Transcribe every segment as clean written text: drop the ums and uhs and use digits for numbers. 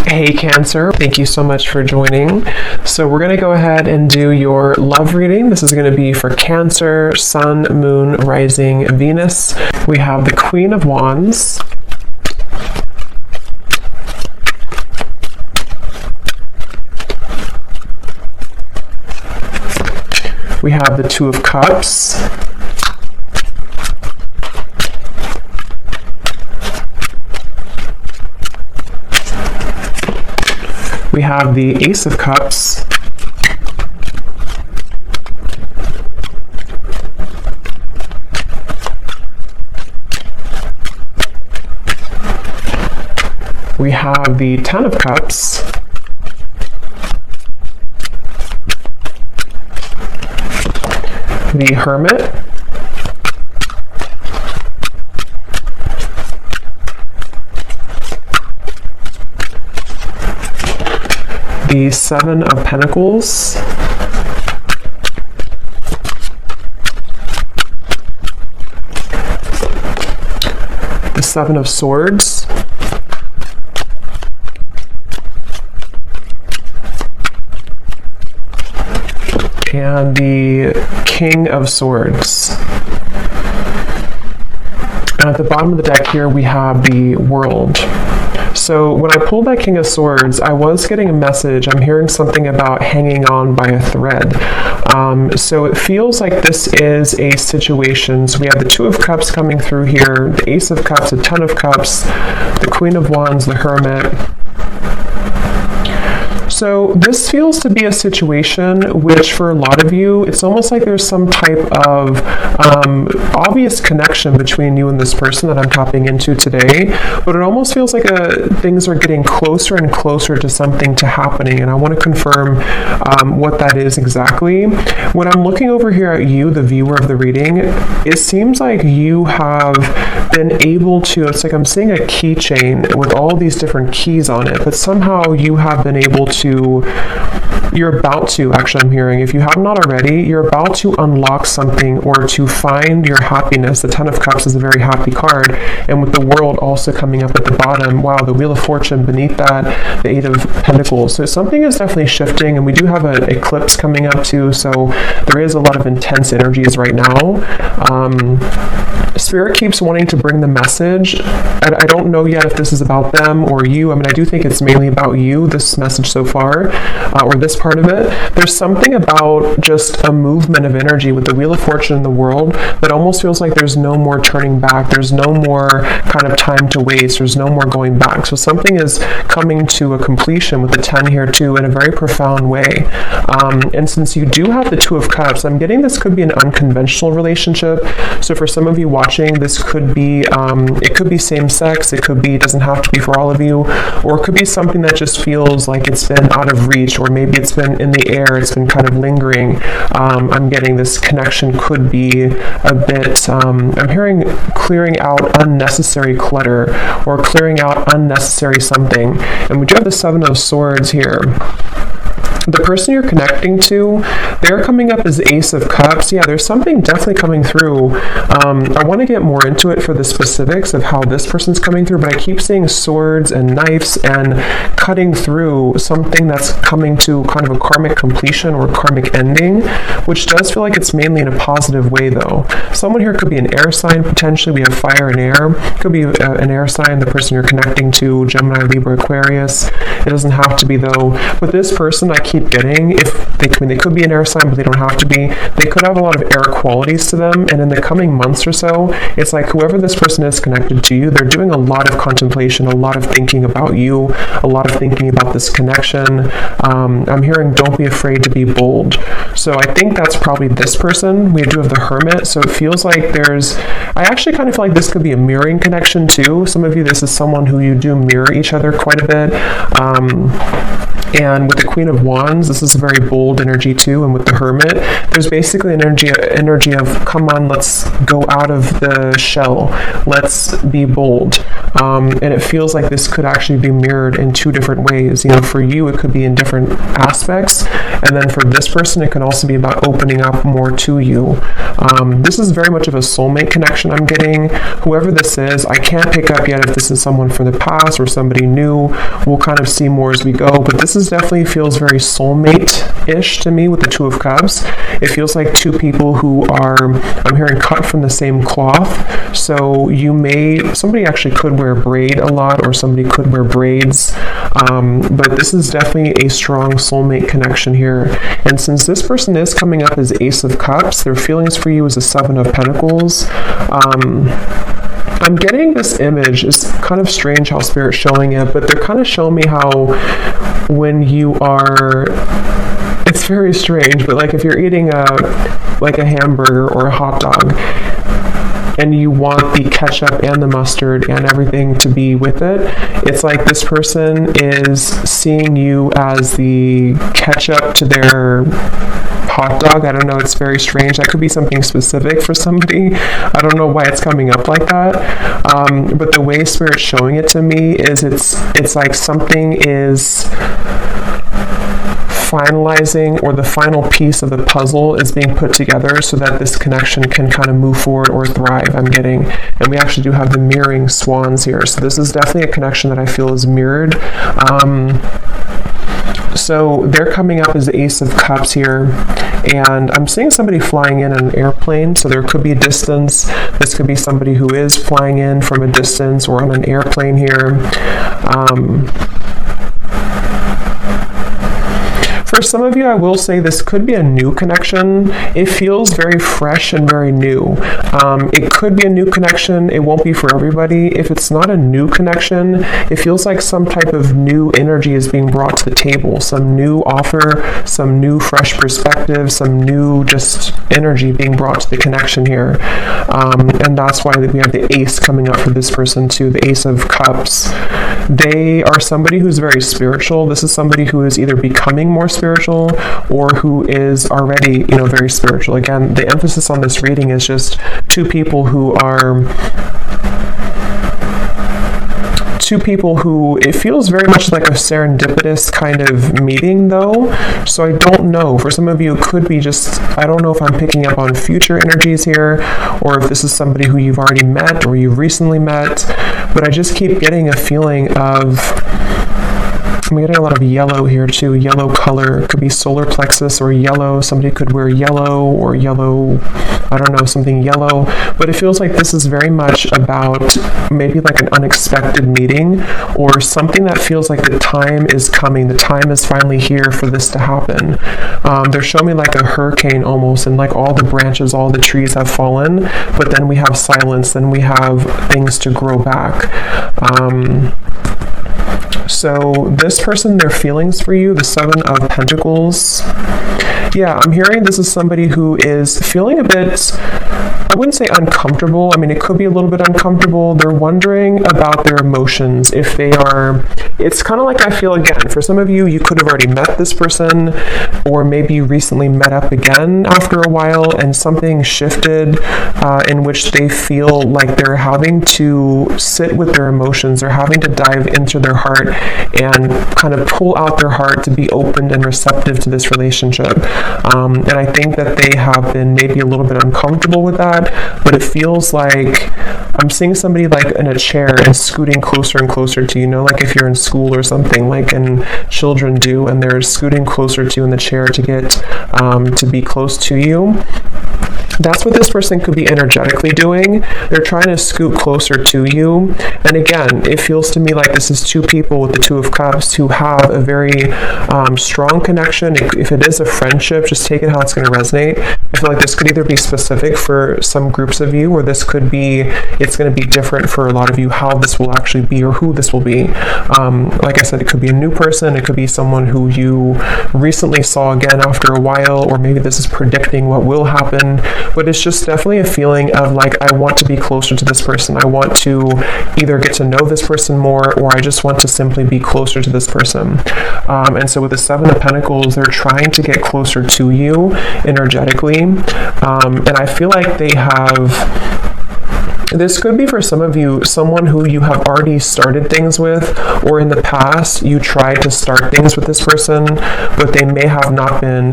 Hey Cancer, thank you so much for joining. So we're going to go ahead and do your love reading. This is going to be for Cancer, Sun, Moon, Rising, Venus. We have the Queen of Wands. We have the Two of Cups. We have the Ace of Cups. We have the Ten of Cups. The Hermit. The Seven of Pentacles. The Seven of Swords. And the King of Swords. And at the bottom of the deck here, we have the World. So when I pulled that King of Swords, I was getting a message. I'm hearing something about hanging on by a thread. So it feels like this is a situation. So we have the Two of Cups coming through here, the Ace of Cups, the Ten of Cups, the Queen of Wands, the Hermit. So this feels to be a situation which for a lot of you, it's almost like there's some type of obvious connection between you and this person that I'm tapping into today, but it almost feels like things are getting closer and closer to something to happening, and I want to confirm what that is exactly. When I'm looking over here at you, the viewer of the reading, it seems like you have been able to, it's like I'm seeing a keychain with all these different keys on it, but somehow you have been able to, you're about to, actually I'm hearing, if you have not already, you're about to unlock something or to find your happiness. The Ten of Cups is a very happy card, and with the World also coming up at the bottom, wow, the Wheel of Fortune beneath that, the Eight of Pentacles. So something is definitely shifting, and we do have an eclipse coming up too, so there is a lot of intense energies right now. Spirit keeps wanting to bring the message. I don't know yet if this is about them or you. I mean, I do think it's mainly about you, this message so far, or this part of it. There's something about just a movement of energy with the Wheel of Fortune in the World that almost feels like there's no more turning back. There's no more kind of time to waste. There's no more going back. So something is coming to a completion with the 10 here too in a very profound way. And since you do have the Two of Cups, I'm getting this could be an unconventional relationship. So for some of you watching, this could be, it could be same sex, it could be, doesn't have to be for all of you, or it could be something that just feels like it's been out of reach, or maybe it's been in the air, it's been kind of lingering. I'm getting this connection could be a bit, I'm hearing clearing out unnecessary clutter, or clearing out unnecessary something. And we do have the Seven of Swords here. The person you're connecting to, they're coming up as Ace of Cups. Yeah, there's something definitely coming through. I want to get more into it for the specifics of how this person's coming through, but I keep seeing swords and knives and cutting through something that's coming to kind of a karmic completion or karmic ending, which does feel like it's mainly in a positive way though. Someone here could be an air sign, potentially. We have fire and air. Could be an air sign, the person you're connecting to, Gemini, Libra, Aquarius. It doesn't have to be though. But this person I keep getting, if they, I mean, they could be an air sign, but they don't have to be. They could have a lot of air qualities to them, and in the coming months or so, it's like whoever this person is connected to you, they're doing a lot of contemplation, a lot of thinking about you, a lot of thinking about this connection. I'm hearing don't be afraid to be bold. So I think that's probably this person. We do have the Hermit, so it feels like there's, I actually kind of feel like this could be a mirroring connection too. Some of you, this is someone who you do mirror each other quite a bit. And with the Queen of Wands, this is a very bold energy too. And with the Hermit, there's basically an energy of, come on, let's go out of the shell. Let's be bold. And it feels like this could actually be mirrored in two different ways. You know, for you, it could be in different aspects. And then for this person, it can also be about opening up more to you. This is very much of a soulmate connection I'm getting. Whoever this is, I can't pick up yet if this is someone from the past or somebody new. We'll kind of see more as we go, but this is definitely feels very soulmate-ish to me with the Two of Cups. It feels like two people who are, I'm hearing, cut from the same cloth. So somebody actually could wear a braid a lot, or somebody could wear braids, but this is definitely a strong soulmate connection here. And since this person is coming up as Ace of Cups, their feelings for you is a Seven of Pentacles. I'm getting this image. It's kind of strange how Spirit's showing it, but they're kind of showing me how when you are, it's very strange, but like if you're eating a hamburger or a hot dog, and you want the ketchup and the mustard and everything to be with it, it's like this person is seeing you as the ketchup to their hot dog. I don't know, it's very strange. That could be something specific for somebody. I don't know why it's coming up like that. But the way Spirit's showing it to me is it's like something is finalizing, or the final piece of the puzzle is being put together so that this connection can kind of move forward or thrive, I'm getting. And we actually do have the mirroring swans here. So this is definitely a connection that I feel is mirrored. So they're coming up as the Ace of Cups here, and I'm seeing somebody flying in an airplane, so there could be a distance. This could be somebody who is flying in from a distance or on an airplane here. For some of you, I will say this could be a new connection. It feels very fresh and very new. It could be a new connection. It won't be for everybody. If it's not a new connection, it feels like some type of new energy is being brought to the table. Some new offer, some new fresh perspective, some new just energy being brought to the connection here. And that's why we have the Ace coming up for this person too, the Ace of Cups. They are somebody who's very spiritual. This is somebody who is either becoming more spiritual or who is already, very spiritual. Again, the emphasis on this reading is just two people who it feels very much like a serendipitous kind of meeting though. So I don't know. For some of you, it could be just, I don't know if I'm picking up on future energies here, or if this is somebody who you've already met or you've recently met, but I just keep getting a feeling of, I'm getting a lot of yellow here too. Yellow color. It could be solar plexus or yellow. Somebody could wear yellow or yellow, I don't know, something yellow. But it feels like this is very much about maybe like an unexpected meeting, or something that feels like the time is coming. The time is finally here for this to happen. They're showing me like a hurricane almost, and like all the branches, all the trees have fallen, but then we have silence, then we have things to grow back. So this person, their feelings for you, the Seven of Pentacles. Yeah, I'm hearing this is somebody who is feeling a bit, I wouldn't say uncomfortable. I mean, it could be a little bit uncomfortable. They're wondering about their emotions. If they are, it's kind of like, I feel, again, for some of you, you could have already met this person, or maybe you recently met up again after a while and something shifted in which they feel like they're having to sit with their emotions. They're having to dive into their heart and kind of pull out their heart to be open and receptive to this relationship. And I think that they have been maybe a little bit uncomfortable with that, but it feels like I'm seeing somebody like in a chair and scooting closer and closer to you, like if you're in school or something, like and children do, and they're scooting closer to you in the chair to get to be close to you. That's what this person could be energetically doing. They're trying to scoot closer to you. And again, it feels to me like this is two people with the Two of Cups who have a very strong connection. If it is a friendship, just take it how it's going to resonate. I feel like this could either be specific for some groups of you, or this could be, it's going to be different for a lot of you how this will actually be or who this will be. Like I said, it could be a new person. It could be someone who you recently saw again after a while, or maybe this is predicting what will happen. But it's just definitely a feeling of like, I want to be closer to this person. I want to either get to know this person more, or I just want to simply be closer to this person. And so with the Seven of Pentacles, they're trying to get closer to you energetically. And I feel like This could be for some of you, someone who you have already started things with, or in the past you tried to start things with this person, but they may have not been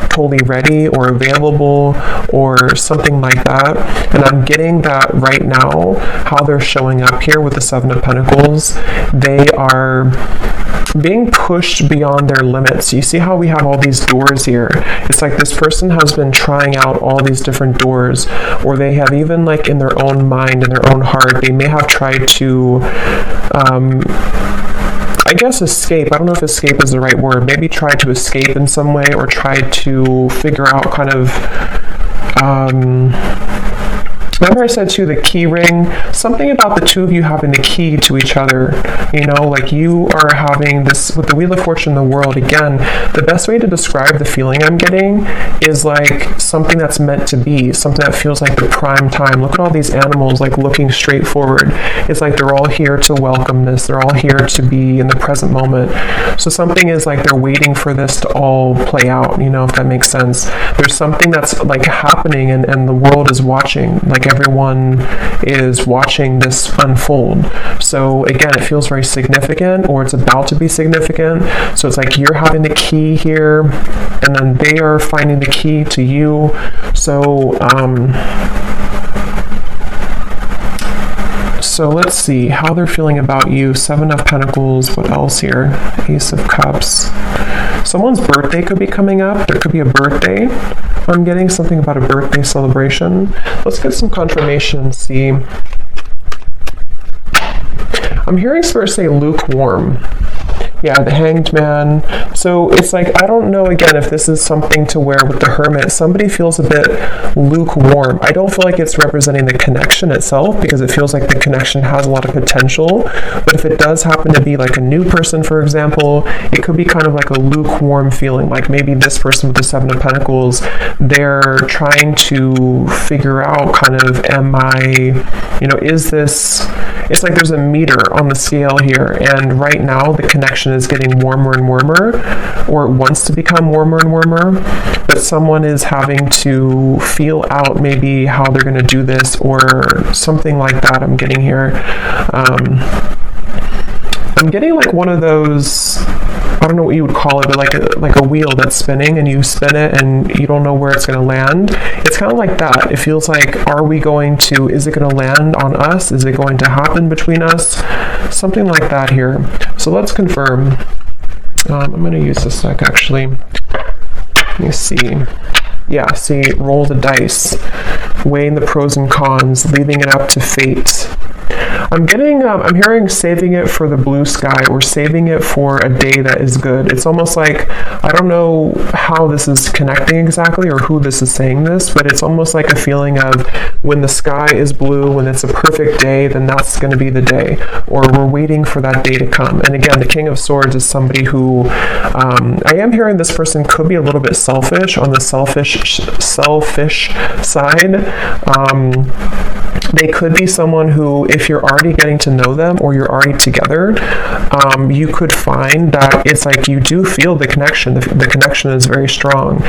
totally ready or available or something like that. And I'm getting that right now, how they're showing up here with the Seven of Pentacles. They are being pushed beyond their limits. You see how we have all these doors here? It's like this person has been trying out all these different doors, or they have even, like, in their own mind, in their own heart, they may have tried to I guess escape. I don't know if escape is the right word. Maybe try to escape in some way, or try to figure out kind of remember I said too, the key ring, something about the two of you having the key to each other, you know, like you are having this, with the Wheel of Fortune, the World, again, the best way to describe the feeling I'm getting is like something that's meant to be, something that feels like the prime time. Look at all these animals, like looking straight forward. It's like they're all here to welcome this. They're all here to be in the present moment. So something is like they're waiting for this to all play out, you know, if that makes sense. There's something that's like happening, and the world is watching, like everyone is watching this unfold. So again, it feels very significant, or it's about to be significant. So it's like you're having the key here, and then they are finding the key to you. So so let's see how they're feeling about you. Seven of Pentacles. What else here? Ace of Cups. Someone's birthday could be coming up. There could be a birthday. I'm getting something about a birthday celebration. Let's get some confirmation and see. I'm hearing Spirit say lukewarm. Yeah, the Hanged Man. So it's like, I don't know, again, if this is something to where with the Hermit, somebody feels a bit lukewarm. I don't feel like it's representing the connection itself, because it feels like the connection has a lot of potential. But if it does happen to be like a new person, for example, it could be kind of like a lukewarm feeling. Like maybe this person with the Seven of Pentacles, they're trying to figure out kind of, am I, you know, is this, it's like there's a meter on the scale here, and right now the connection is getting warmer and warmer, or it wants to become warmer and warmer, but someone is having to feel out maybe how they're going to do this, or something like that. I'm getting here. I'm getting like one of those, I don't know what you would call it, but like a wheel that's spinning, and you spin it and you don't know where it's going to land. It's kind of like that. It feels like, are we going to, is it going to land on us? Is it going to happen between us? Something like that here. So let's confirm. I'm going to use this deck actually. Let me see. Yeah, see, roll the dice, weighing the pros and cons, leaving it up to fate. I'm getting, I'm hearing saving it for the blue sky, or saving it for a day that is good. It's almost like, I don't know how this is connecting exactly, or who this is saying this, but it's almost like a feeling of when the sky is blue, when it's a perfect day, then that's going to be the day, or we're waiting for that day to come. And again, the King of Swords is somebody who, I am hearing this person could be a little bit selfish, on the selfish side. They could be someone who, if you're already getting to know them, or you're already together, you could find that it's like you do feel the connection. The connection is very strong.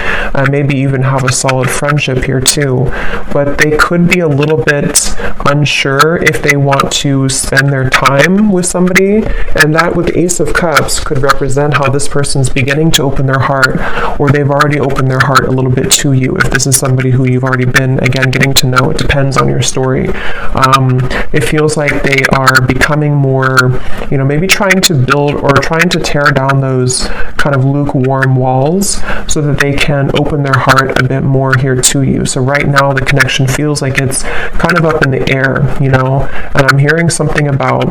Maybe even have a solid friendship here too. But they could be a little bit unsure if they want to spend their time with somebody. And that, with Ace of Cups, could represent how this person's beginning to open their heart, or they've already opened their heart a little bit to you. If this is somebody who you've already been, again, getting to know, it depends on your story. It feels like they are becoming more, you know, maybe trying to build or trying to tear down those kind of lukewarm walls so that they can open their heart a bit more here to you. So right now the connection feels like it's kind of up in the air, you know, and I'm hearing something about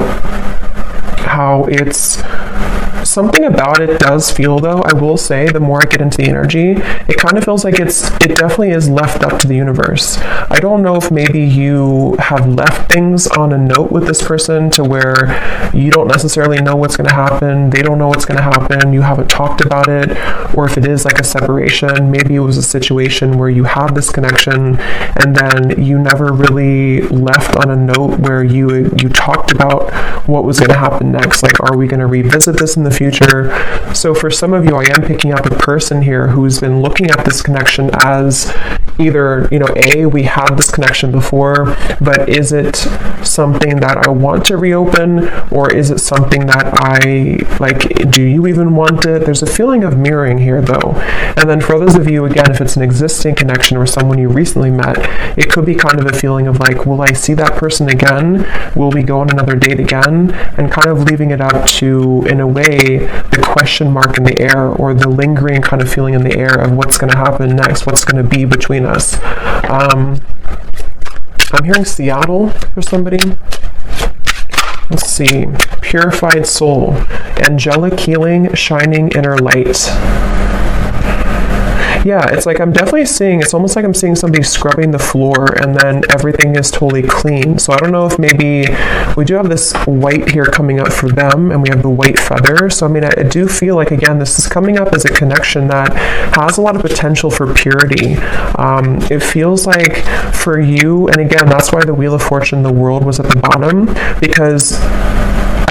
how it's, something about it does feel, though, I will say, the more I get into the energy, it kind of feels like it definitely is left up to the universe. I don't know if maybe you have left things on a note with this person to where you don't necessarily know what's going to happen, they don't know what's going to happen, you haven't talked about it, or if it is like a separation, maybe it was a situation where you had this connection and then you never really left on a note where you talked about what was going to happen next. Like, are we going to revisit this in the future? So for some of you, I am picking up a person here who's been looking at this connection as either, you know, A, we had this connection before, but is it something that I want to reopen, or is it something that I, like, do you even want it? There's a feeling of mirroring here, though. And then for those of you, again, if it's an existing connection or someone you recently met, it could be kind of a feeling of like, will I see that person again? Will we go on another date again? And kind of leaving it up to, in a way, the question mark in the air, or the lingering kind of feeling in the air of what's going to happen next, what's going to be between us. I'm hearing Seattle for somebody. Let's see. Purified soul. Angelic healing, shining inner light. Yeah, it's like I'm definitely seeing, it's almost like I'm seeing somebody scrubbing the floor and then everything is totally clean. So I don't know if maybe we do have this white here coming up for them, and we have the white feather. So I mean, I do feel like, again, this is coming up as a connection that has a lot of potential for purity. It feels like for you, and again, that's why the Wheel of Fortune, the world, was at the bottom, because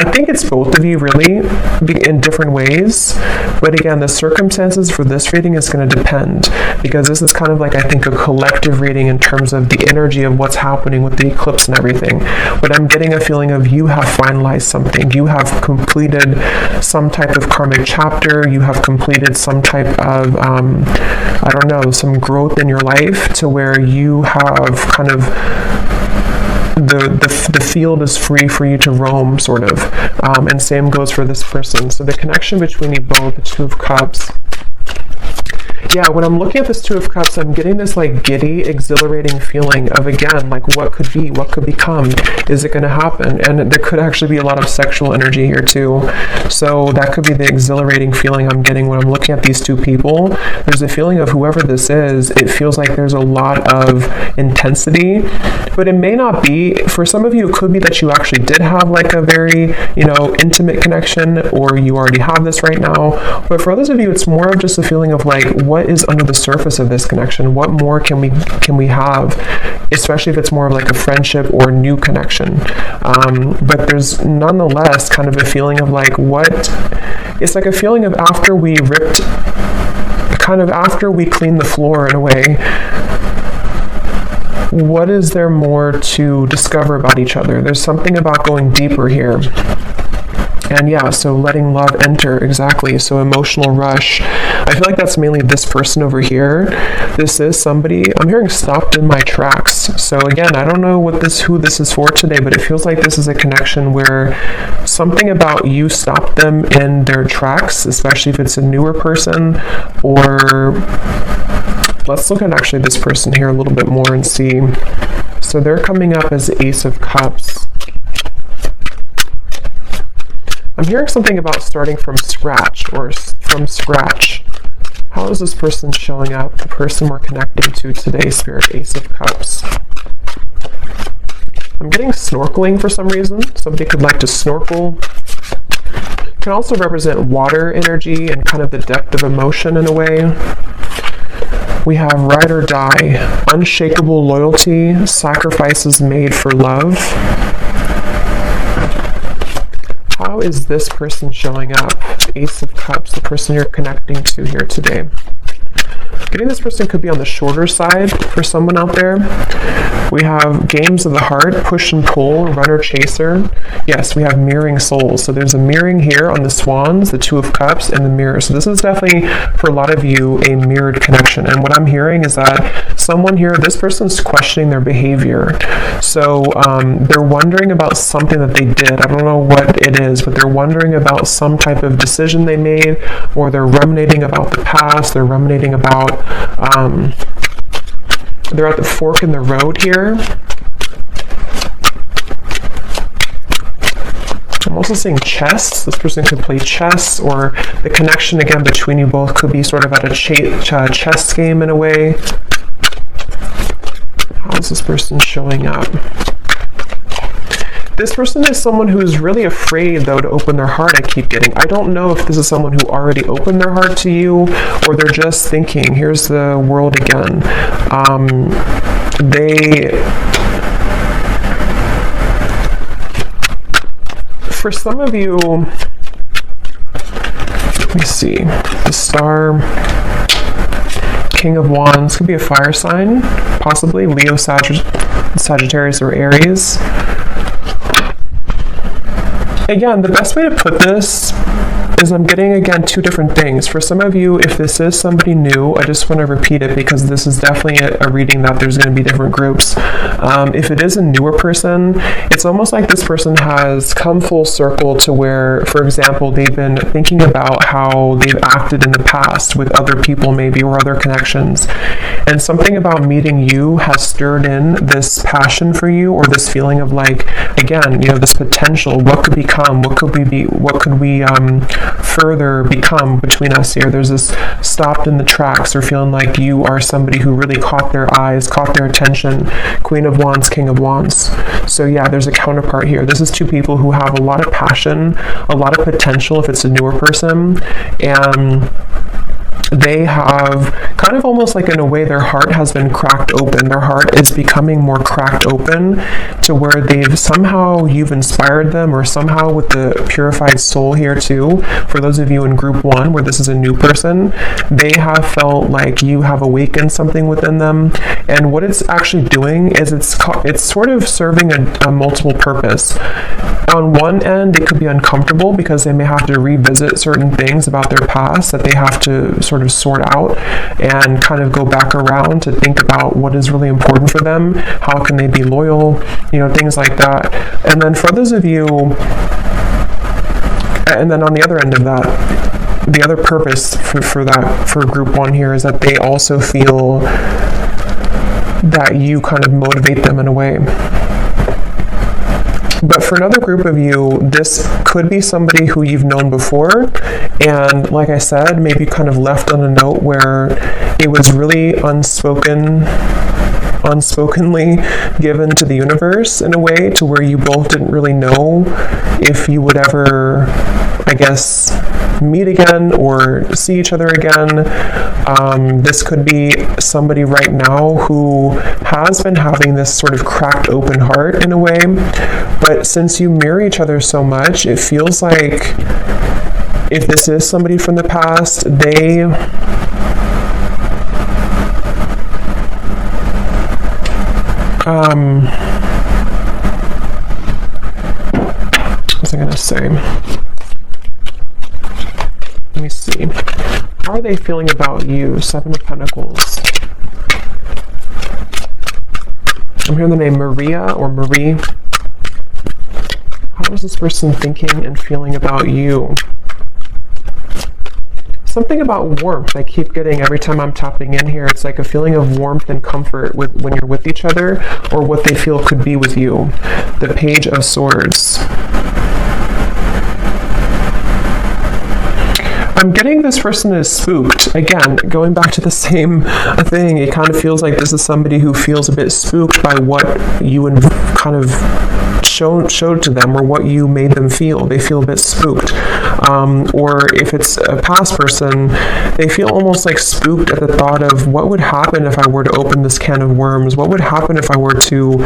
I think it's both of you really in different ways, but again, the circumstances for this reading is going to depend, because this is kind of like, I think, a collective reading in terms of the energy of what's happening with the eclipse and everything. But I'm getting a feeling of you have finalized something, you have completed some type of karmic chapter, you have completed some type of, I don't know, some growth in your life to where you have kind of the field is free for you to roam, sort of. And same goes for this person. So the connection between you both, the Two of Cups. Yeah, when I'm looking at this Two of Cups, I'm getting this like giddy, exhilarating feeling of, again, like what could be, what could become, is it going to happen? And there could actually be a lot of sexual energy here too. So that could be the exhilarating feeling I'm getting when I'm looking at these two people. There's a feeling of whoever this is, it feels like there's a lot of intensity, but it may not be. For some of you, it could be that you actually did have like a very, you know, intimate connection, or you already have this right now. But for others of you, it's more of just a feeling of like, what is under the surface of this connection? What more can we have, especially if it's more of like a friendship or new connection? But there's nonetheless kind of a feeling of like, what, it's like a feeling of after we ripped, kind of after we cleaned the floor in a way, what is there more to discover about each other? There's something about going deeper here. And yeah, so letting love enter, exactly. So emotional rush. I feel like that's mainly this person over here. This is somebody, I'm hearing stopped in my tracks. So again, I don't know who this is for today, but it feels like this is a connection where something about you stopped them in their tracks, especially if it's a newer person. Or let's look at actually this person here a little bit more and see. So they're coming up as the Ace of Cups. I'm hearing something about starting from scratch, or from scratch. How is this person showing up? The person we're connecting to today, Spirit, Ace of Cups. I'm getting snorkeling for some reason. Somebody could like to snorkel. Can also represent water energy and kind of the depth of emotion in a way. We have ride or die, unshakable loyalty, sacrifices made for love. How is this person showing up? Ace of Cups, the person you're connecting to here today. Getting this person could be on the shorter side for someone out there. We have games of the heart, push and pull, runner chaser. Yes, we have mirroring souls. So there's a mirroring here on the swans, the Two of Cups, and the mirror. So this is definitely, for a lot of you, a mirrored connection. And what I'm hearing is that someone here, this person's questioning their behavior. So they're wondering about something that they did. I don't know what it is, but they're wondering about some type of decision they made, or they're ruminating about the past. They're ruminating about they're at the fork in the road here. I'm also seeing chess. This person could play chess, or the connection again between you both could be sort of at a chess game in a way. How is this person showing up? This person is someone who's really afraid, though, to open their heart, I keep getting. I don't know if this is someone who already opened their heart to you, or they're just thinking, here's the world again. For some of you, let me see, the star. King of Wands could be a fire sign, possibly Leo, Sagittarius, or Aries. Again, the best way to put this is I'm getting, again, two different things. For some of you, if this is somebody new, I just want to repeat it because this is definitely a reading that there's going to be different groups. If it is a newer person, it's almost like this person has come full circle to where, for example, they've been thinking about how they've acted in the past with other people maybe or other connections. And something about meeting you has stirred in this passion for you, or this feeling of like, again, this potential. What could become? What could we further become between us here? There's this stopped in the tracks, or feeling like you are somebody who really caught their eyes, caught their attention. Queen of Wands, King of Wands. So yeah, there's a counterpart here. This is two people who have a lot of passion, a lot of potential if it's a newer person, and they have kind of almost like, in a way, their heart has been cracked open. Their heart is becoming more cracked open to where you've inspired them, or somehow with the purified soul here too. For those of you in group 1 where this is a new person, they have felt like you have awakened something within them. And what it's actually doing is it's sort of serving a multiple purpose. On one end, it could be uncomfortable because they may have to revisit certain things about their past that they have to sort of sort out and kind of go back around to think about what is really important for them, how can they be loyal, things like that. And then for those of you, and then on the other end of that, the other purpose for group 1 here is that they also feel that you kind of motivate them in a way. But for another group of you, this could be somebody who you've known before, and like I said, maybe kind of left on a note where it was really unspokenly given to the universe in a way, to where you both didn't really know if you would ever, I guess, meet again or see each other again. This could be somebody right now who has been having this sort of cracked open heart in a way, but since you mirror each other so much, it feels like if this is somebody from the past, what was I going to say? Let me see. How are they feeling about you? 7 of Pentacles. I'm hearing the name Maria or Marie. How is this person thinking and feeling about you? Something about warmth I keep getting every time I'm tapping in here. It's like a feeling of warmth and comfort when you're with each other, or what they feel could be with you. The Page of Swords. I'm getting this person is spooked. Again, going back to the same thing, it kind of feels like this is somebody who feels a bit spooked by what you kind of showed to them, or what you made them feel. They feel a bit spooked. Or if it's a past person, they feel almost like spooked at the thought of what would happen if I were to open this can of worms? What would happen if I were to,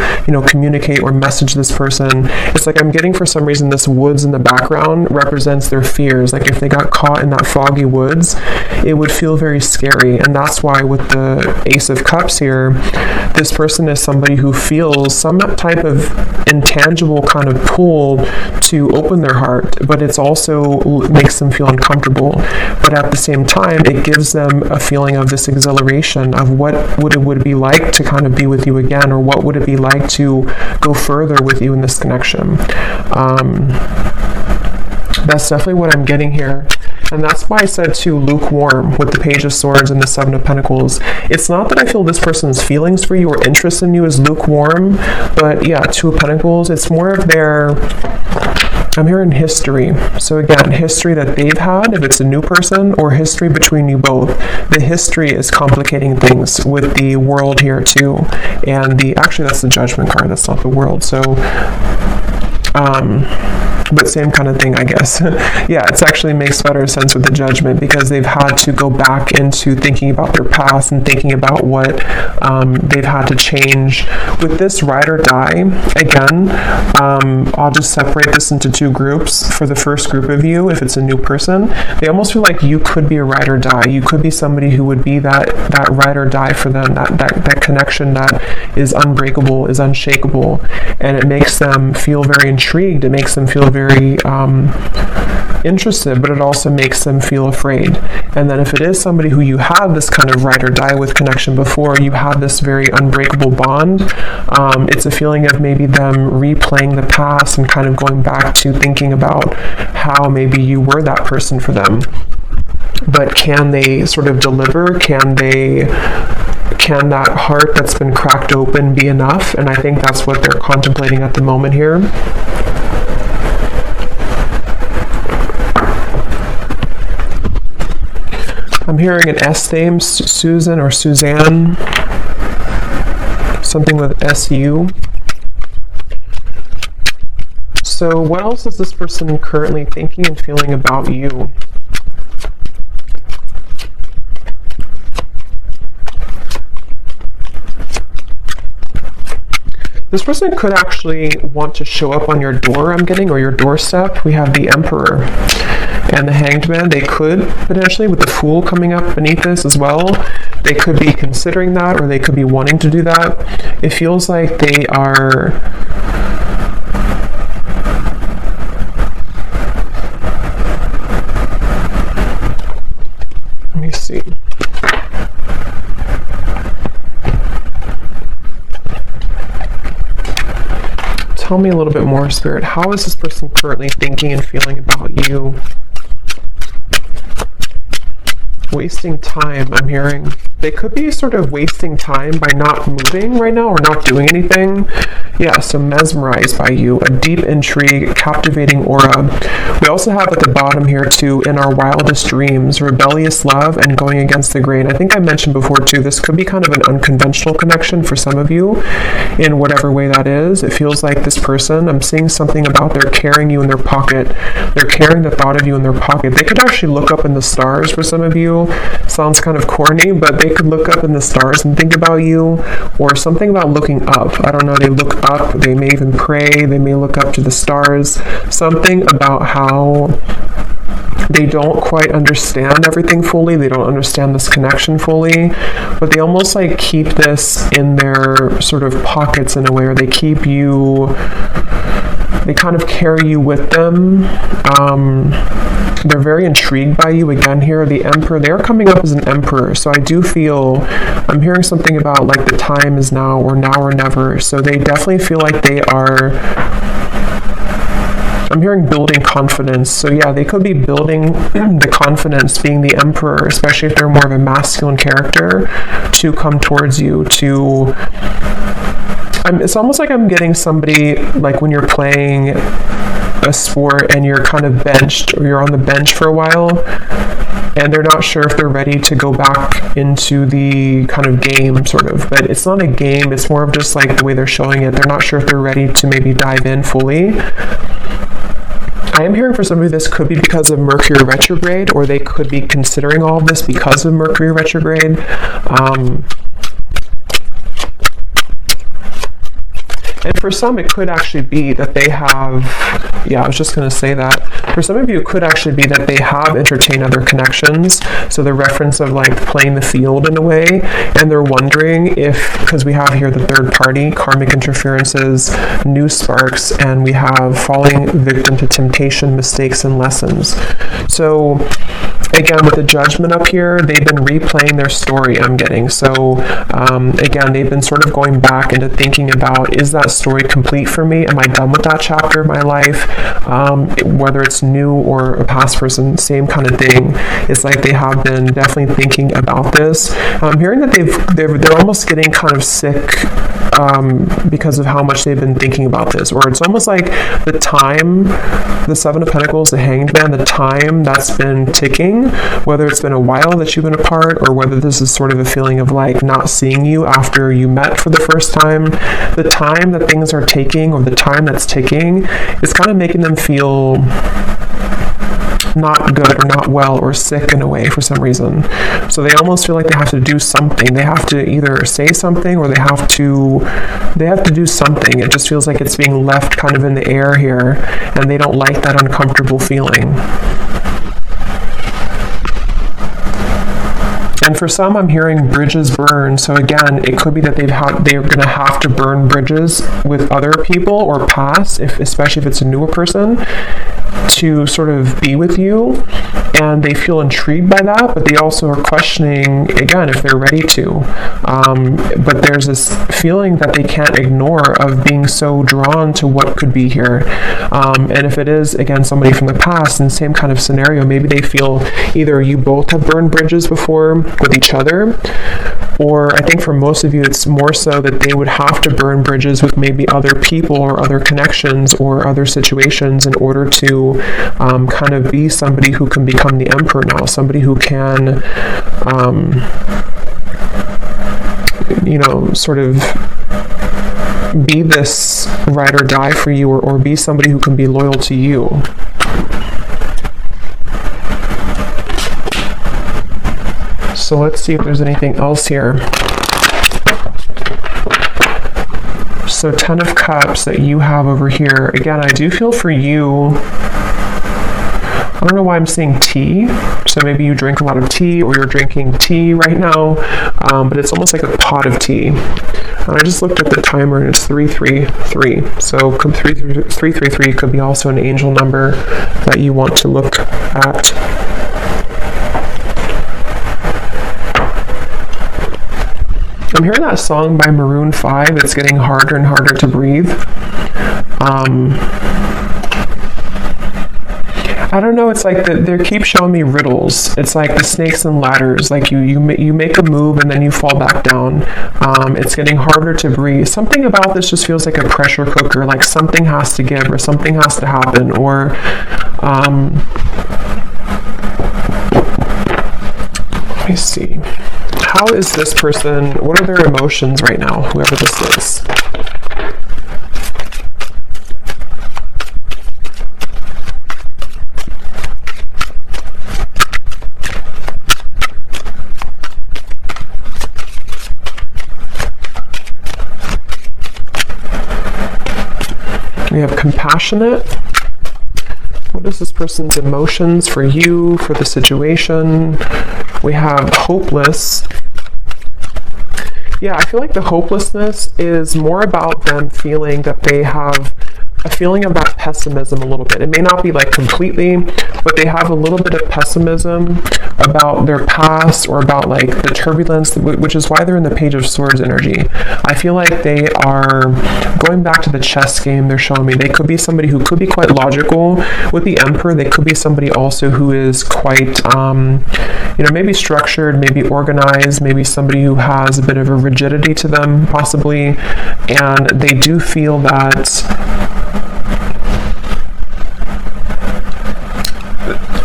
communicate or message this person? It's like I'm getting, for some reason, this woods in the background represents their fears. Like if they got caught in that foggy woods, it would feel very scary. And that's why with the Ace of Cups here, this person is somebody who feels some type of intangible kind of pull to open their heart, but it's also makes them feel uncomfortable. But at the same time, it gives them a feeling of this exhilaration of what it would be like to kind of be with you again, or what would it be like to go further with you in this connection. That's definitely what I'm getting here. And that's why I said too, lukewarm with the Page of Swords and the 7 of Pentacles. It's not that I feel this person's feelings for you or interest in you is lukewarm, but yeah, 2 of Pentacles, it's more of I'm hearing history. So again, history that they've had, if it's a new person, or history between you both. The history is complicating things with the World here too. And actually that's the Judgment card, that's not the World. So, but same kind of thing, I guess. Yeah, it actually makes better sense with the Judgment, because they've had to go back into thinking about their past and thinking about what they've had to change. With this ride or die, again, I'll just separate this into two groups. For the first group of you, if it's a new person, they almost feel like you could be a ride or die. You could be somebody who would be that ride or die for them, that connection that is unbreakable, is unshakable, and it makes them feel very intrigued. It makes them feel very interested, but it also makes them feel afraid. And then if it is somebody who you have this kind of ride or die with connection before, you have this very unbreakable bond, it's a feeling of maybe them replaying the past and kind of going back to thinking about how maybe you were that person for them. But can they sort of deliver? Can that heart that's been cracked open be enough? And I think that's what they're contemplating at the moment here. I'm hearing an S name, Susan or Suzanne, something with SU. So what else is this person currently thinking and feeling about you? This person could actually want to show up on your door, I'm getting, or your doorstep. We have the Emperor and the Hanged Man. They could potentially, with the Fool coming up beneath this as well, they could be considering that, or they could be wanting to do that. It feels like they are... Let me see. Tell me a little bit more, Spirit. How is this person currently thinking and feeling about you? Wasting time, I'm hearing. They could be sort of wasting time by not moving right now or not doing anything. Yeah, so mesmerized by you, a deep intrigue, captivating aura. We also have at the bottom here too, in our wildest dreams, rebellious love and going against the grain. I think I mentioned before too, this could be kind of an unconventional connection for some of you in whatever way that is. It feels like this person, I'm seeing something about they're carrying you in their pocket. They're carrying the thought of you in their pocket. They could actually look up in the stars for some of you. Sounds kind of corny, but they could look up in the stars and think about you, or something about looking up. I don't know, they look up, they may even pray, they may look up to the stars. Something about how they don't quite understand everything fully, they don't understand this connection fully, but they almost like keep this in their sort of pockets in a way, or they keep you, they kind of carry you with them. They're very intrigued by you again here. The Emperor, they're coming up as an Emperor. So I do feel, I'm hearing something about like the time is now or never. So they definitely feel like they are, I'm hearing building confidence. So yeah, they could be building the confidence, being the Emperor, especially if they're more of a masculine character, to come towards you, to... it's almost like I'm getting somebody, like when you're playing a sport and you're kind of benched, or you're on the bench for a while, and they're not sure if they're ready to go back into the kind of game, sort of. But it's not a game, it's more of just like the way they're showing it. They're not sure if they're ready to maybe dive in fully. I am hearing for some of this could be because of Mercury retrograde, or they could be considering all of this because of Mercury retrograde. And for some, it could actually be that they have, yeah, I was just going to say that. For some of you, it could actually be that they have entertained other connections. So the reference of like playing the field in a way, and they're wondering if, because we have here the third party, karmic interferences, new sparks, and we have falling victim to temptation, mistakes, and lessons. So again, with the Judgment up here, they've been replaying their story, I'm getting. So again, they've been sort of going back into thinking about, is that story complete for me? Am I done with that chapter of my life? Whether it's new or a past person, same kind of thing. It's like they have been definitely thinking about this. I'm hearing that they're almost getting kind of sick because of how much they've been thinking about this. Or it's almost like the time, the Seven of Pentacles, the Hanged Man, the time that's been ticking, whether it's been a while that you've been apart, or whether this is sort of a feeling of like not seeing you after you met for the first time, the time that things are taking, or the time that's ticking, is kind of making them feel not good or not well or sick in a way for some reason. So they almost feel like they have to do something. They have to either say something, or they have to do something. It just feels like it's being left kind of in the air here, and they don't like that uncomfortable feeling. And for some, I'm hearing bridges burn. So again, it could be that they're going to have to burn bridges with other people or past, especially if it's a newer person, to sort of be with you. And they feel intrigued by that, but they also are questioning, again, if they're ready to. But there's this feeling that they can't ignore of being so drawn to what could be here. And if it is, again, somebody from the past, in the same kind of scenario, maybe they feel either you both have burned bridges before with each other, or I think for most of you, it's more so that they would have to burn bridges with maybe other people or other connections or other situations in order to kind of be somebody who can become the Emperor now, somebody who can, sort of be this ride or die for you, or be somebody who can be loyal to you. So let's see if there's anything else here. So 10 of Cups that you have over here. Again, I do feel for you, I don't know why I'm seeing tea. So maybe you drink a lot of tea, or you're drinking tea right now, but it's almost like a pot of tea. And I just looked at the timer and it's 333. So 333 could be also an angel number that you want to look at. I'm hearing that song by Maroon 5. It's getting harder and harder to breathe. I don't know. It's like they keep showing me riddles. It's like the snakes and ladders. Like you make a move and then you fall back down. It's getting harder to breathe. Something about this just feels like a pressure cooker. Like something has to give, or something has to happen, or let me see. How is this person, what are their emotions right now, whoever this is? We have compassionate. What is this person's emotions for you, for the situation? We have hopeless. Yeah, I feel like the hopelessness is more about them feeling that they have a feeling of that pessimism a little bit. It may not be like completely, but they have a little bit of pessimism about their past, or about like the turbulence, which is why they're in the Page of Swords energy. I feel like they are going back to the chess game they're showing me. They could be somebody who could be quite logical. With the Emperor, they could be somebody also who is quite, maybe structured, maybe organized, maybe somebody who has a bit of a rigidity to them, possibly. And they do feel that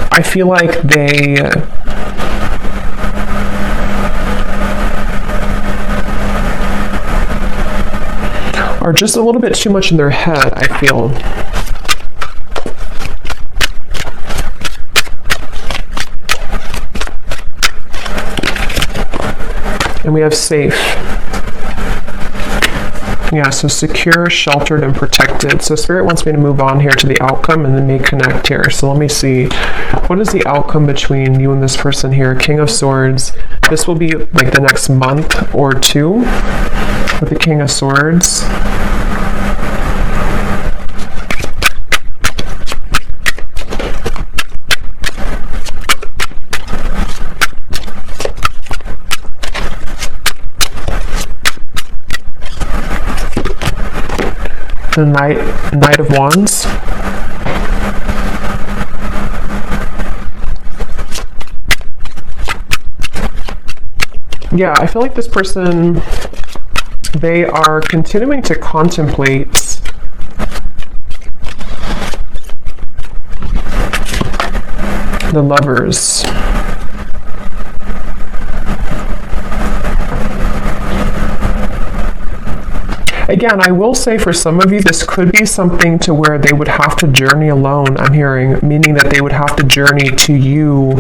I feel like they are just a little bit too much in their head, I feel. And we have safe. Yeah, so secure, sheltered, and protected. So Spirit wants me to move on here to the outcome and then may connect here. So let me see. What is the outcome between you and this person here? King of Swords. This will be like the next month or two with the King of Swords. The Knight of Wands. Yeah, I feel like this person, They are continuing to contemplate the Lovers. Again, I will say for some of you, this could be something to where they would have to journey alone, I'm hearing, meaning that they would have to journey to you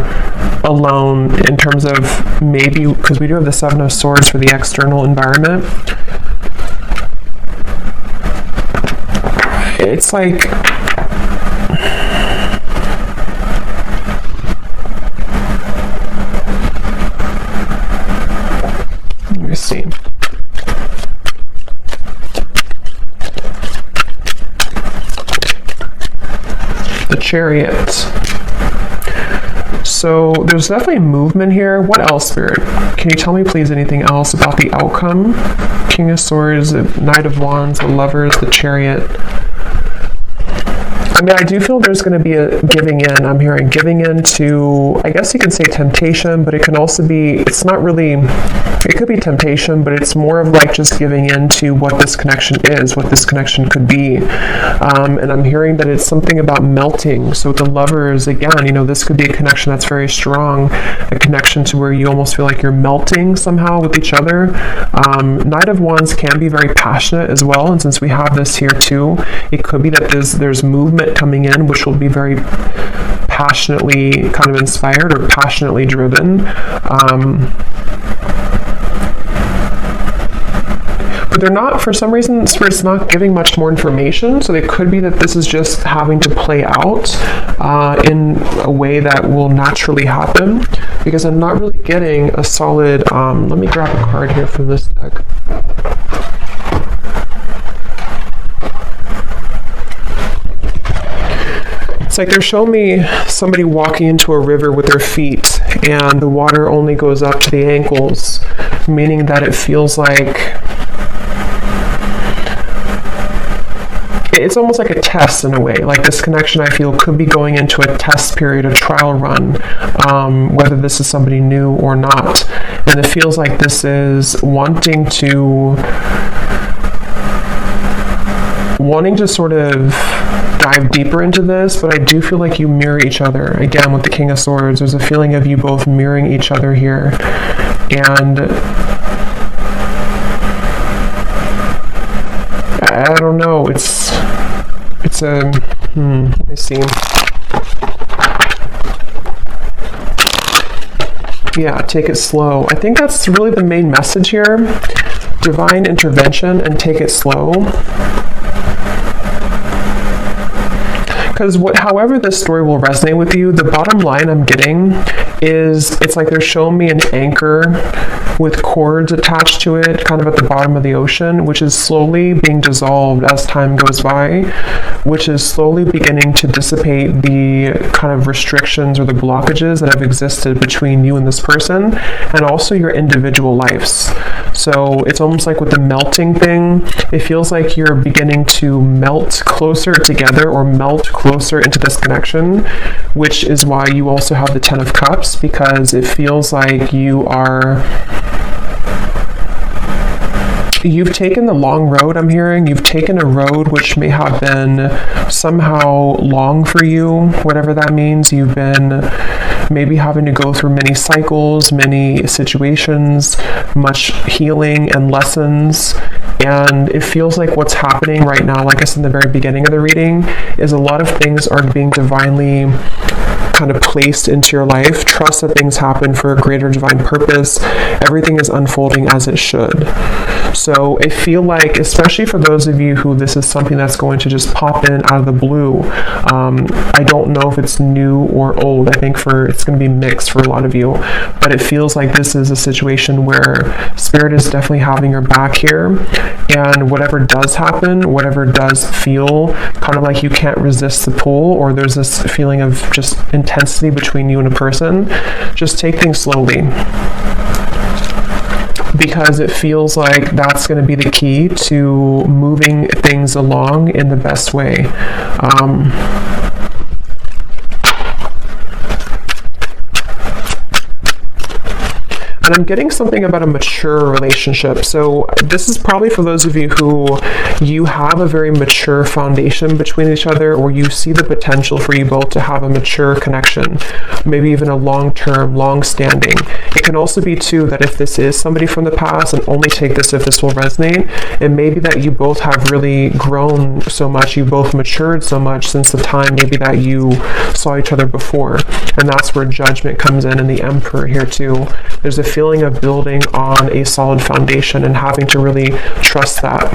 alone in terms of maybe, because we do have the Seven of Swords for the external environment. It's like, let me see. The Chariot. So there's definitely movement here. What else, Spirit? Can you tell me, please, anything else about the outcome? King of Swords, the Knight of Wands, the Lovers, the Chariot. I mean, I do feel there's going to be a giving in. I'm hearing giving in to, I guess you can say temptation, but it can also be, it's not really, it could be temptation, but it's more of like just giving in to what this connection is, what this connection could be. And I'm hearing that it's something about melting. So with the Lovers, again, you know, this could be a connection that's very strong, a connection to where you almost feel like you're melting somehow with each other. Knight of Wands can be very passionate as well. And since we have this here too, it could be that there's movement coming in, which will be very passionately kind of inspired or passionately driven. But they're not, for some reason, Spirit's not giving much more information, so it could be that this is just having to play out in a way that will naturally happen, because I'm not really getting a solid, let me grab a card here from this deck. It's like they're showing me somebody walking into a river with their feet and the water only goes up to the ankles, meaning that it feels like it's almost like a test in a way. Like this connection, I feel, could be going into a test period, a trial run, whether this is somebody new or not. And it feels like this is wanting to sort of dive deeper into this, but I do feel like you mirror each other. Again, with the King of Swords, there's a feeling of you both mirroring each other here. And I don't know, it's a, let me see. Yeah, take it slow. I think that's really the main message here. Divine intervention and take it slow. Because however this story will resonate with you, the bottom line I'm getting is it's like they're showing me an anchor with cords attached to it, kind of at the bottom of the ocean, which is slowly being dissolved as time goes by, which is slowly beginning to dissipate the kind of restrictions or the blockages that have existed between you and this person, and also your individual lives. So it's almost like with the melting thing, it feels like you're beginning to melt closer together or melt closer into this connection, which is why you also have the Ten of Cups, because it feels like you've taken the long road, I'm hearing. You've taken a road which may have been somehow long for you, whatever that means. You've been maybe having to go through many cycles, many situations, much healing and lessons. And it feels like what's happening right now, like I said in the very beginning of the reading, is a lot of things are being divinely kind of placed into your life. Trust that things happen for a greater divine purpose. Everything is unfolding as it should. So I feel like, especially for those of you who this is something that's going to just pop in out of the blue, I don't know if it's new or old. I think it's going to be mixed for a lot of you, but it feels like this is a situation where Spirit is definitely having your back here, and whatever does happen, whatever does feel kind of like you can't resist the pull, or there's this feeling of just intensity between you and a person, just take things slowly, because it feels like that's going to be the key to moving things along in the best way. And I'm getting something about a mature relationship. So this is probably for those of you who you have a very mature foundation between each other, or you see the potential for you both to have a mature connection, maybe even a long-term, long-standing. It can also be too that if this is somebody from the past, and only take this if this will resonate, it may be that you both have really grown so much, you both matured so much since the time maybe that you saw each other before. And that's where Judgment comes in, and the Emperor here too. There's a feeling of building on a solid foundation and having to really trust that.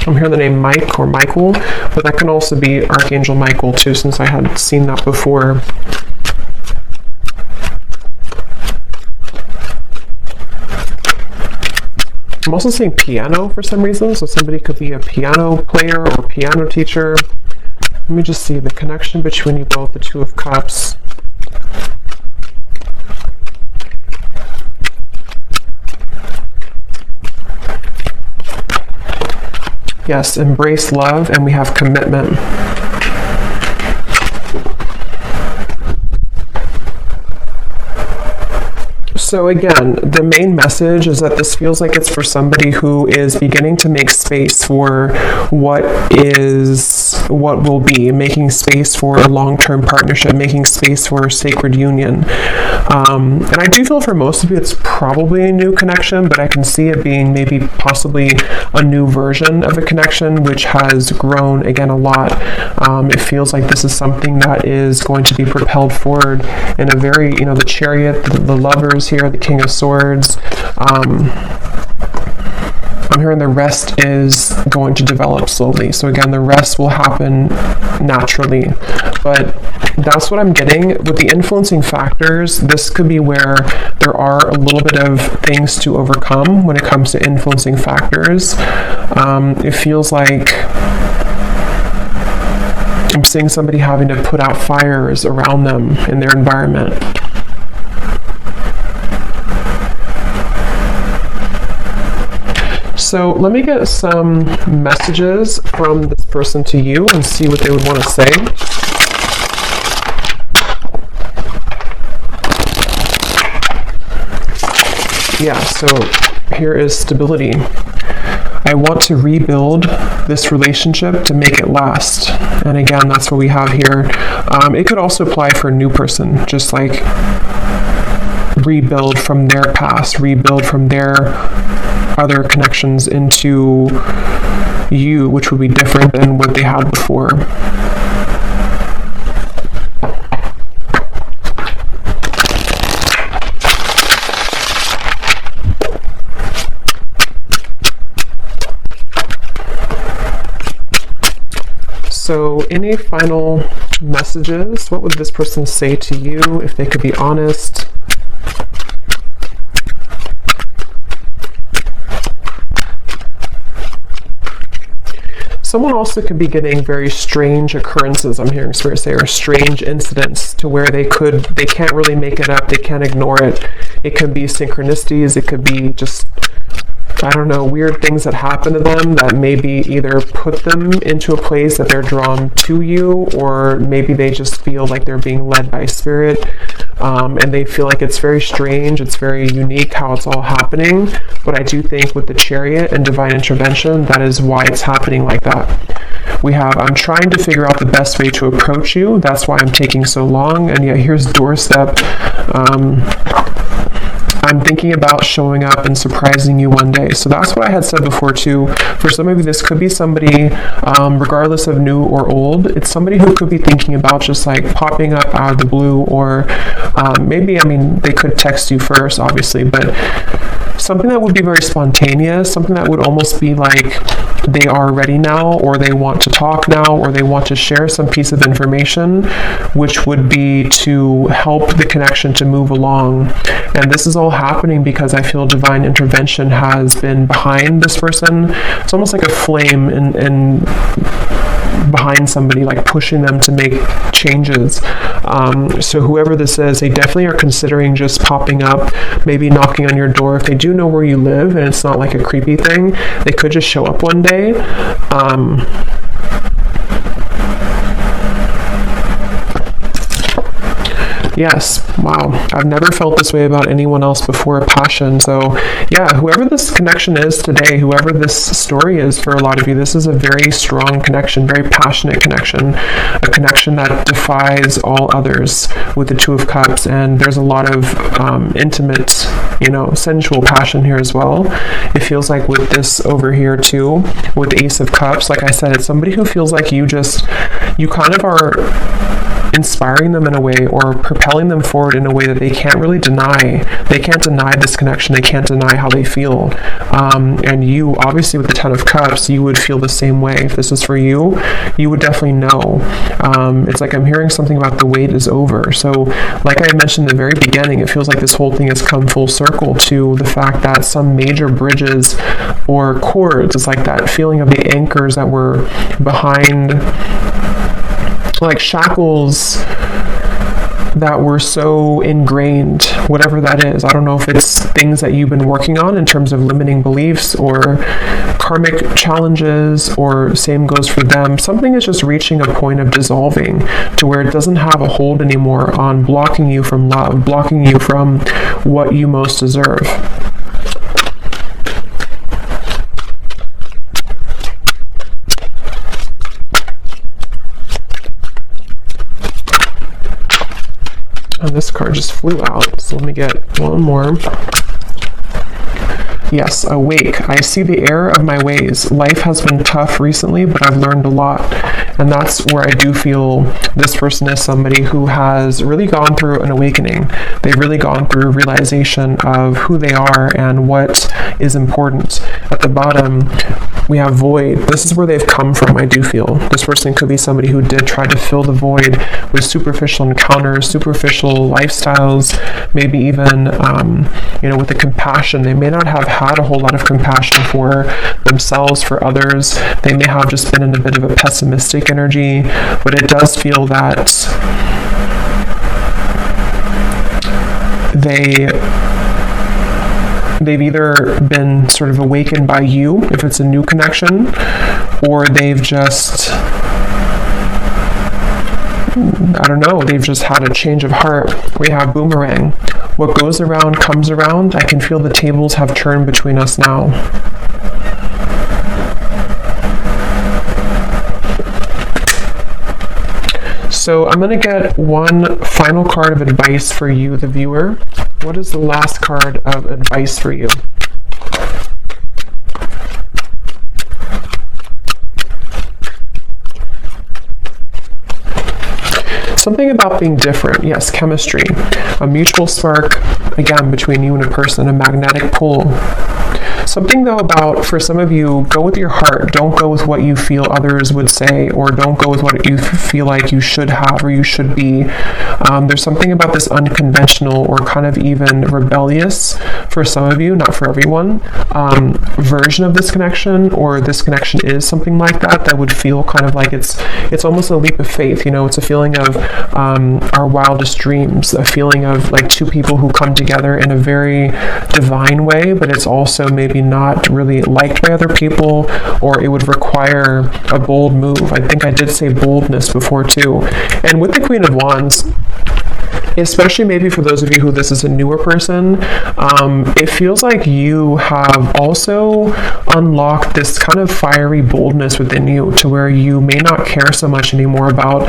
I'm hearing the name Mike or Michael, but that can also be Archangel Michael too, since I had seen that before. I'm also seeing piano for some reason, so somebody could be a piano player or piano teacher. Let me just see the connection between you both, the Two of Cups. Yes, embrace love, and we have commitment. So again, the main message is that this feels like it's for somebody who is beginning to make space for what will be, making space for a long-term partnership, making space for a sacred union. And I do feel for most of you it's probably a new connection, but I can see it being maybe possibly a new version of a connection which has grown again a lot. It feels like this is something that is going to be propelled forward in a very, the Chariot, the Lovers here, the King of Swords. I'm hearing the rest is going to develop slowly. So again, the rest will happen naturally. But that's what I'm getting. With the influencing factors, this could be where there are a little bit of things to overcome when it comes to influencing factors. It feels like I'm seeing somebody having to put out fires around them in their environment. So let me get some messages from this person to you and see what they would want to say. Yeah, so here is stability. I want to rebuild this relationship to make it last. And again, that's what we have here. It could also apply for a new person, just like rebuild from their past, rebuild from their other connections into you, which would be different than what they had before. So any final messages? What would this person say to you if they could be honest? Someone also could be getting very strange occurrences, I'm hearing Spirit say, or strange incidents to where they can't really make it up, they can't ignore it. It could be synchronicities, it could be just, I don't know, weird things that happen to them that maybe either put them into a place that they're drawn to you, or maybe they just feel like they're being led by Spirit, and they feel like it's very strange, it's very unique how it's all happening. But I do think with the Chariot and divine intervention, that is why it's happening like that. We have, I'm trying to figure out the best way to approach you, that's why I'm taking so long, and yet here's doorstep. I'm thinking about showing up and surprising you one day. So that's what I had said before too. For some of you, this could be somebody, regardless of new or old, it's somebody who could be thinking about just like popping up out of the blue, or maybe, I mean, they could text you first, obviously, but something that would be very spontaneous, something that would almost be like they are ready now, or they want to talk now, or they want to share some piece of information, which would be to help the connection to move along. And this is all happening because I feel divine intervention has been behind this person. It's almost like a flame in behind somebody, like pushing them to make changes. So whoever this is, they definitely are considering just popping up, maybe knocking on your door. If they do know where you live and it's not like a creepy thing, they could just show up one day. Yes, wow. I've never felt this way about anyone else before, passion. So yeah, whoever this connection is today, whoever this story is for a lot of you, this is a very strong connection, very passionate connection, a connection that defies all others with the Two of Cups. And there's a lot of intimate, sensual passion here as well. It feels like with this over here too, with the Ace of Cups, like I said, it's somebody who feels like you kind of are inspiring them in a way or propelling them forward in a way that they can't really deny. They can't deny this connection. They can't deny how they feel. And you, obviously with the Ten of Cups, you would feel the same way. If this is for you, you would definitely know. It's like I'm hearing something about the wait is over. So like I mentioned in the very beginning, it feels like this whole thing has come full circle to the fact that some major bridges or cords, it's like that feeling of the anchors that were behind, like shackles that were so ingrained, whatever that is. I don't know if it's things that you've been working on in terms of limiting beliefs or karmic challenges, or same goes for them. Something is just reaching a point of dissolving to where it doesn't have a hold anymore on blocking you from love, blocking you from what you most deserve. And this card just flew out, so let me get one more. Yes, awake. I see the error of my ways. Life has been tough recently, but I've learned a lot. And that's where I do feel this person is somebody who has really gone through an awakening. They've really gone through realization of who they are and what is important. At the bottom, we have void. This is where they've come from, I do feel. This person could be somebody who did try to fill the void with superficial encounters, superficial lifestyles, maybe even, with the compassion. They may not have had a whole lot of compassion for themselves, for others. They may have just been in a bit of a pessimistic energy, but it does feel that they've either been sort of awakened by you, if it's a new connection, or they've just, they've just had a change of heart. We have boomerang. What goes around comes around. I can feel the tables have turned between us now. So I'm going to get one final card of advice for you, the viewer. What is the last card of advice for you? Something about being different. Yes, chemistry. A mutual spark, again, between you and a person, a magnetic pull. Something, though, about, for some of you, go with your heart. Don't go with what you feel others would say, or don't go with what you feel like you should have or you should be. There's something about this unconventional or kind of even rebellious, for some of you, not for everyone, version of this connection, or this connection is something like that would feel kind of like it's almost a leap of faith. It's a feeling of our wildest dreams, a feeling of like two people who come together in a very divine way, but it's also maybe not really liked by other people, or it would require a bold move. I think I did say boldness before too. And with the Queen of Wands, especially maybe for those of you who this is a newer person, it feels like you have also unlocked this kind of fiery boldness within you, to where you may not care so much anymore about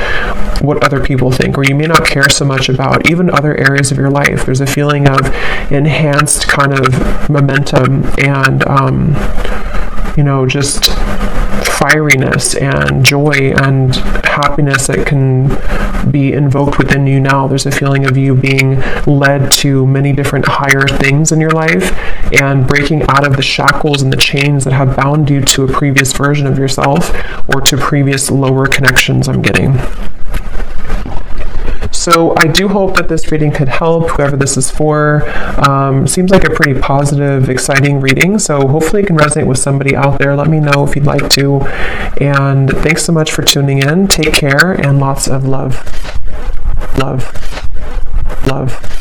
what other people think, or you may not care so much about even other areas of your life. There's a feeling of enhanced kind of momentum and, just fieriness and joy and happiness that can be invoked within you now. There's a feeling of you being led to many different higher things in your life and breaking out of the shackles and the chains that have bound you to a previous version of yourself, or to previous lower connections I'm getting. So I do hope that this reading could help whoever this is for. Seems like a pretty positive, exciting reading, so hopefully it can resonate with somebody out there. Let me know if you'd like to. And thanks so much for tuning in. Take care and lots of love. Love. Love.